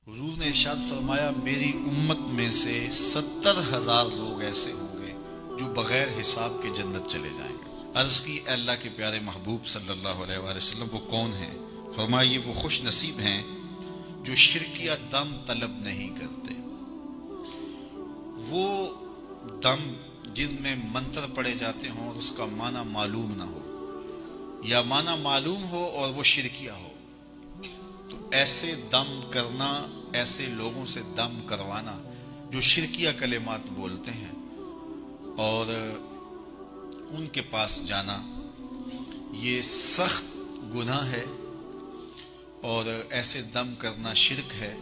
हुजूर ने इरशाद फरमाया, मेरी उम्मत में से 70,000 लोग ऐसे होंगे जो बगैर हिसाब के जन्नत चले जाएंगे। अर्ज की, अल्लाह के प्यारे महबूब सल्लल्लाहु अलैहि वसल्लम वो कौन हैं? फरमाइए, वो खुश नसीब हैं जो शिरकिया दम तलब नहीं करते। वो दम जिनमें मंत्र पढ़े जाते हों और उसका माना मालूम ना हो, या माना मालूम हो और वो शिरकिया हो, तो ऐसे दम करना, ऐसे लोगों से दम करवाना जो शिरकिया कलेमात बोलते हैं और उनके पास जाना, ये सख्त गुनाह है और ऐसे दम करना शिरक है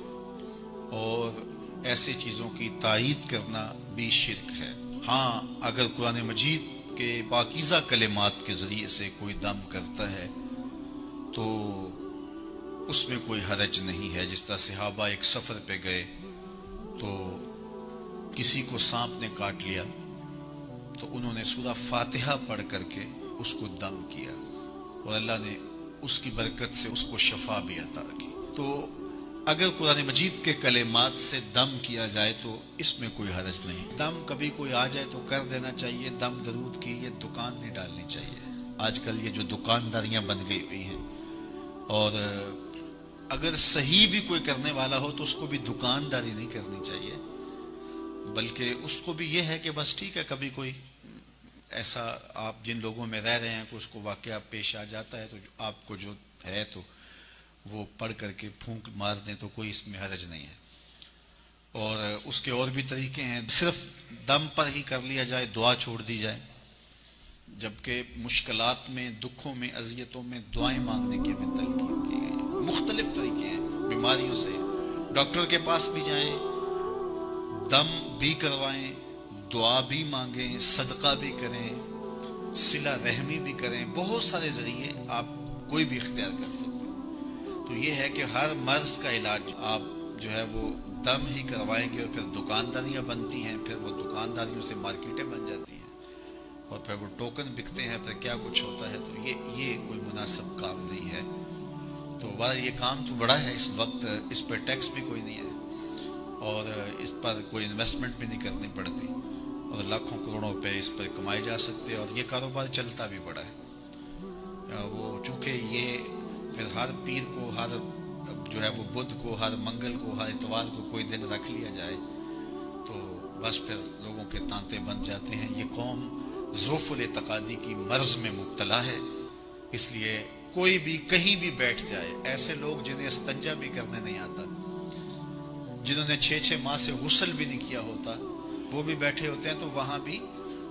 और ऐसे चीज़ों की तायीद करना भी शिरक है। हाँ, अगर कुरान मजीद के पाकीज़ा कलेमात के ज़रिए से कोई दम करता है तो उसमें कोई हरज नहीं है। जिस तरह सहाबा एक सफ़र पे गए तो किसी को सांप ने काट लिया तो उन्होंने सूरा फातिहा पढ़ करके उसको दम किया और अल्लाह ने उसकी बरकत से उसको शफा भी अता की। तो अगर कुरान मजीद के कलेमात से दम किया जाए तो इसमें कोई हरज नहीं। दम कभी कोई आ जाए तो कर देना चाहिए। दम दरूद की ये दुकान नहीं डालनी चाहिए। आजकल ये जो दुकानदारियां बन गई हुई हैं, और अगर सही भी कोई करने वाला हो तो उसको भी दुकानदारी नहीं करनी चाहिए, बल्कि उसको भी ये है कि बस ठीक है, कभी कोई ऐसा आप जिन लोगों में रह रहे हैं कि उसको वाकया पेश आ जाता है तो आपको जो है तो वो पढ़ करके फूंक मार दें तो कोई इसमें हरज नहीं है। और उसके और भी तरीके हैं। सिर्फ दम पर ही कर लिया जाए, दुआ छोड़ दी जाए, जबकि मुश्किलात में, दुखों में, अजियतों में दुआएं मांगने की हमें तलकीन की गई है। मुख्तलिफ तरीके हैं। बीमारियों से डॉक्टर के पास भी जाएं, दम भी करवाएं, दुआ भी मांगें, सदका भी करें, सिला रहमी भी करें। बहुत सारे जरिए आप कोई भी इख्तियार कर सकते हैं। तो ये है कि हर मर्ज का इलाज आप जो है वो दम ही करवाएंगे और फिर दुकानदारियां बनती हैं, फिर वो दुकानदारियों से मार्केटें बन जाती हैं और फिर वो टोकन बिकते हैं, फिर क्या कुछ होता है। तो ये कोई मुनासिब काम नहीं है। तो वाह, ये काम तो बड़ा है। इस वक्त इस पर टैक्स भी कोई नहीं है और इस पर कोई इन्वेस्टमेंट भी नहीं करनी पड़ती और लाखों करोड़ों रुपए इस पर कमाए जा सकते हैं और ये कारोबार चलता भी बड़ा है। वो चूँकि ये फिर हर पीर को, हर जो है वो बुध को, हर मंगल को, हर इतवार को कोई दिन रख लिया जाए तो बस फिर लोगों के तांते बन जाते हैं। ये कौम ज़ुफ़ुल तक़ादी की मर्ज में मुब्तला है। इसलिए कोई भी कहीं भी बैठ जाए, ऐसे लोग जिन्हें इस्तंजा भी करने नहीं आता, जिन्होंने 6-6 माह से गुस्ल भी नहीं किया होता, वो भी बैठे होते हैं तो वहां भी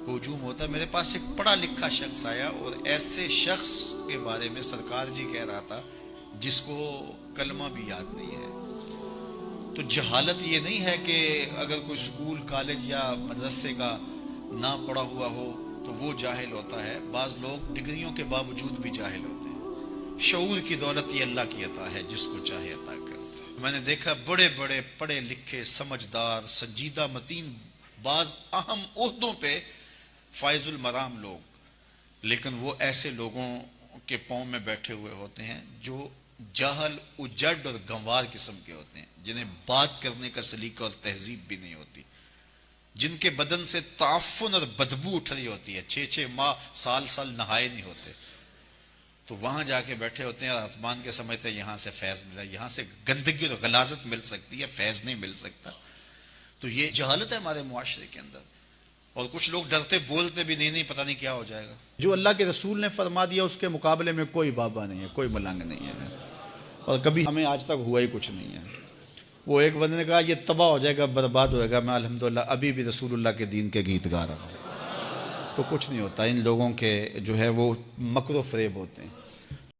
हुजूम होता है। मेरे पास एक पढ़ा लिखा शख्स आया और ऐसे शख्स के बारे में सरकार जी कह रहा था जिसको कलमा भी याद नहीं है। तो जहालत ये नहीं है कि अगर कोई स्कूल, कॉलेज या मदरसे का ना पढ़ा हुआ हो तो वो जाहिल होता है। बाज लोग डिग्रियों के बावजूद भी जाहिल होते हैं। शऊर की दौलत ये अल्लाह की अता है, जिसको चाहे अता कर। मैंने देखा बड़े बड़े पढ़े लिखे, समझदार, संजीदा, मतीन, बाज अहम ओहदों पे फायजुल मराम लोग, लेकिन वो ऐसे लोगों के पांव में बैठे हुए होते हैं जो जाहल, उजड़ और गंवार किस्म के होते हैं, जिन्हें बात करने का सलीका और तहजीब भी नहीं होती, जिनके बदन से ताफुन और बदबू उठ रही होती है, 6-6 माह, साल नहाए नहीं होते। तो वहां जाके बैठे होते हैं और आसमान के समझते हैं यहां से फैज मिला, यहां से गंदगी और गलाजत मिल सकती है, फैज नहीं मिल सकता। तो ये जहालत है हमारे मुआशरे के अंदर। और कुछ लोग डरते बोलते भी नहीं पता नहीं क्या हो जाएगा। जो अल्लाह के रसूल ने फरमा दिया उसके मुकाबले में कोई बाबा नहीं है, कोई मलंग नहीं है, और कभी हमें आज तक हुआ ही कुछ नहीं है। वो एक बंदे ने कहा ये तबाह हो जाएगा, बर्बाद हो जाएगा, मैं अल्हम्दुलिल्लाह अभी भी रसूलुल्लाह के दीन के गीत गा रहा हूँ। तो कुछ नहीं होता। इन लोगों के जो है वो मकरो फरेब होते हैं।